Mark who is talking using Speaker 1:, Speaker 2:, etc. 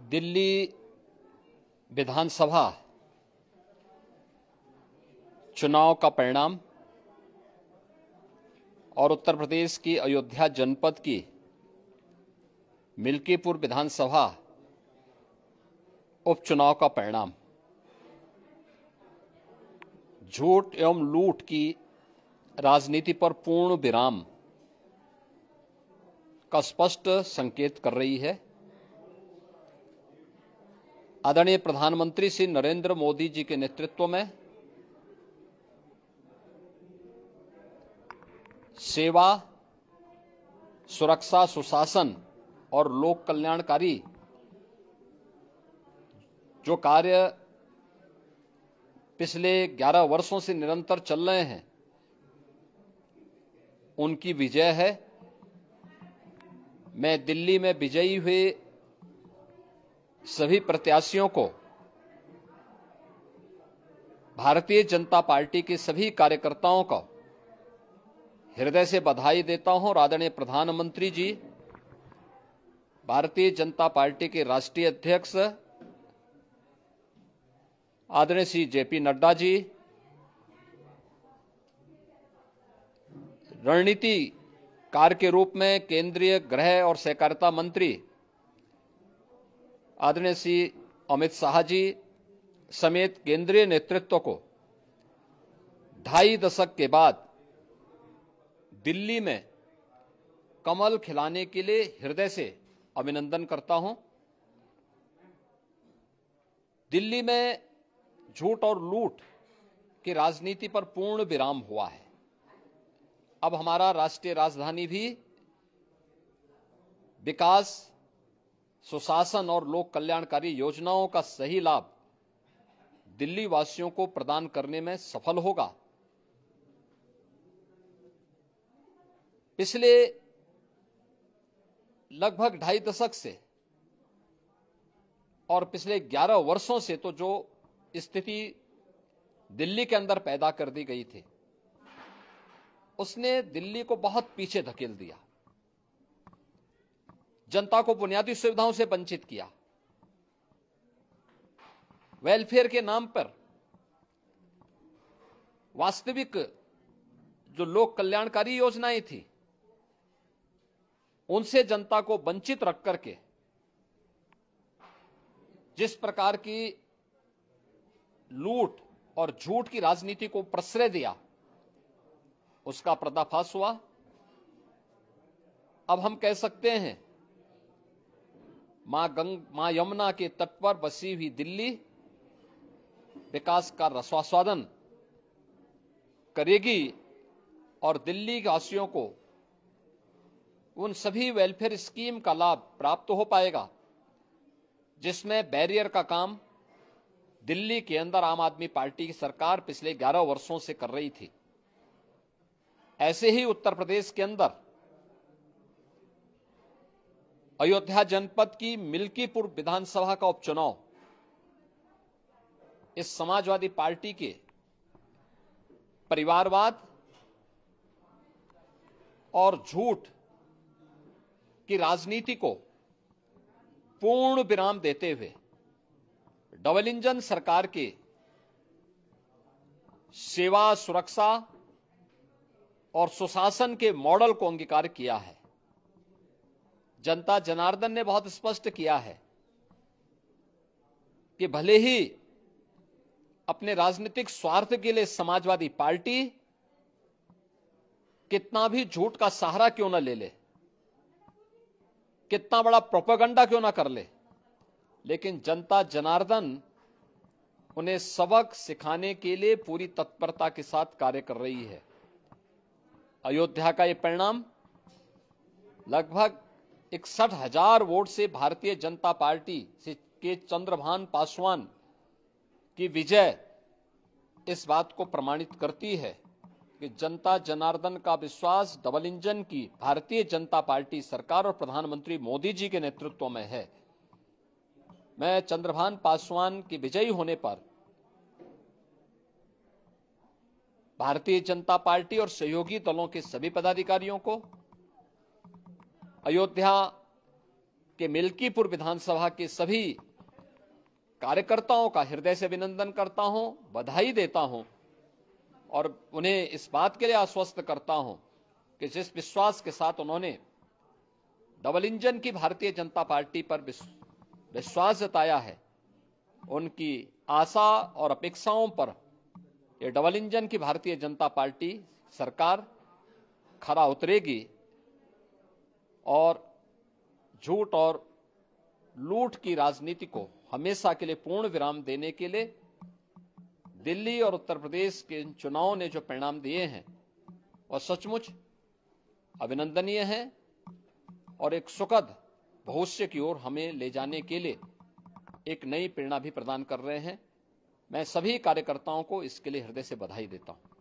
Speaker 1: दिल्ली विधानसभा चुनाव का परिणाम और उत्तर प्रदेश की अयोध्या जनपद की मिल्कीपुर विधानसभा उपचुनाव का परिणाम झूठ एवं लूट की राजनीति पर पूर्ण विराम का स्पष्ट संकेत कर रही है। आदरणीय प्रधानमंत्री श्री नरेंद्र मोदी जी के नेतृत्व में सेवा, सुरक्षा, सुशासन और लोक कल्याणकारी जो कार्य पिछले 11 वर्षों से निरंतर चल रहे हैं, उनकी विजय है। मैं दिल्ली में विजयी हुए सभी प्रत्याशियों को, भारतीय जनता पार्टी के सभी कार्यकर्ताओं को हृदय से बधाई देता हूं और आदरणीय प्रधानमंत्री जी, भारतीय जनता पार्टी के राष्ट्रीय अध्यक्ष आदरणीय श्री जेपी नड्डा जी, रणनीतिकार के रूप में केंद्रीय गृह और सहकारिता मंत्री आदरणीय श्री अमित शाह जी समेत केंद्रीय नेतृत्व को 2.5 दशक के बाद दिल्ली में कमल खिलाने के लिए हृदय से अभिनंदन करता हूं। दिल्ली में झूठ और लूट की राजनीति पर पूर्ण विराम हुआ है। अब हमारा राष्ट्रीय राजधानी भी विकास, सुशासन और लोक कल्याणकारी योजनाओं का सही लाभ दिल्ली वासियों को प्रदान करने में सफल होगा। पिछले लगभग 2.5 दशक से और पिछले 11 वर्षों से तो जो स्थिति दिल्ली के अंदर पैदा कर दी गई थी, उसने दिल्ली को बहुत पीछे धकेल दिया, जनता को बुनियादी सुविधाओं से वंचित किया, वेलफेयर के नाम पर वास्तविक जो लोक कल्याणकारी योजनाएं थी उनसे जनता को वंचित रख करके जिस प्रकार की लूट और झूठ की राजनीति को प्रश्रय दिया, उसका पर्दाफाश हुआ। अब हम कह सकते हैं मां यमुना के तट पर बसी हुई दिल्ली विकास का रसास्वादन करेगी और दिल्ली वासियों को उन सभी वेलफेयर स्कीम का लाभ प्राप्त हो पाएगा जिसमें बैरियर का काम दिल्ली के अंदर आम आदमी पार्टी की सरकार पिछले 11 वर्षों से कर रही थी। ऐसे ही उत्तर प्रदेश के अंदर अयोध्या जनपद की मिल्कीपुर विधानसभा का उपचुनाव इस समाजवादी पार्टी के परिवारवाद और झूठ की राजनीति को पूर्ण विराम देते हुए डबल इंजन सरकार के सेवा, सुरक्षा और सुशासन के मॉडल को अंगीकार किया है। जनता जनार्दन ने बहुत स्पष्ट किया है कि भले ही अपने राजनीतिक स्वार्थ के लिए समाजवादी पार्टी कितना भी झूठ का सहारा क्यों न ले ले, कितना बड़ा प्रोपेगेंडा क्यों ना कर ले, लेकिन जनता जनार्दन उन्हें सबक सिखाने के लिए पूरी तत्परता के साथ कार्य कर रही है। अयोध्या का ये परिणाम लगभग 61,000 वोट से भारतीय जनता पार्टी के चंद्रभान पासवान की विजय इस बात को प्रमाणित करती है कि जनता जनार्दन का विश्वास डबल इंजन की भारतीय जनता पार्टी सरकार और प्रधानमंत्री मोदी जी के नेतृत्व में है। मैं चंद्रभान पासवान के विजयी होने पर भारतीय जनता पार्टी और सहयोगी दलों के सभी पदाधिकारियों को, अयोध्या कि मिल्कीपुर विधानसभा के सभी कार्यकर्ताओं का हृदय से अभिनंदन करता हूं, बधाई देता हूं और उन्हें इस बात के लिए आश्वस्त करता हूं कि जिस विश्वास के साथ उन्होंने डबल इंजन की भारतीय जनता पार्टी पर विश्वास जताया है, उनकी आशा और अपेक्षाओं पर ये डबल इंजन की भारतीय जनता पार्टी सरकार खरा उतरेगी और झूठ और लूट की राजनीति को हमेशा के लिए पूर्ण विराम देने के लिए दिल्ली और उत्तर प्रदेश के इन चुनावों ने जो परिणाम दिए हैं वह सचमुच अभिनंदनीय है और एक सुखद भविष्य की ओर हमें ले जाने के लिए एक नई प्रेरणा भी प्रदान कर रहे हैं। मैं सभी कार्यकर्ताओं को इसके लिए हृदय से बधाई देता हूं।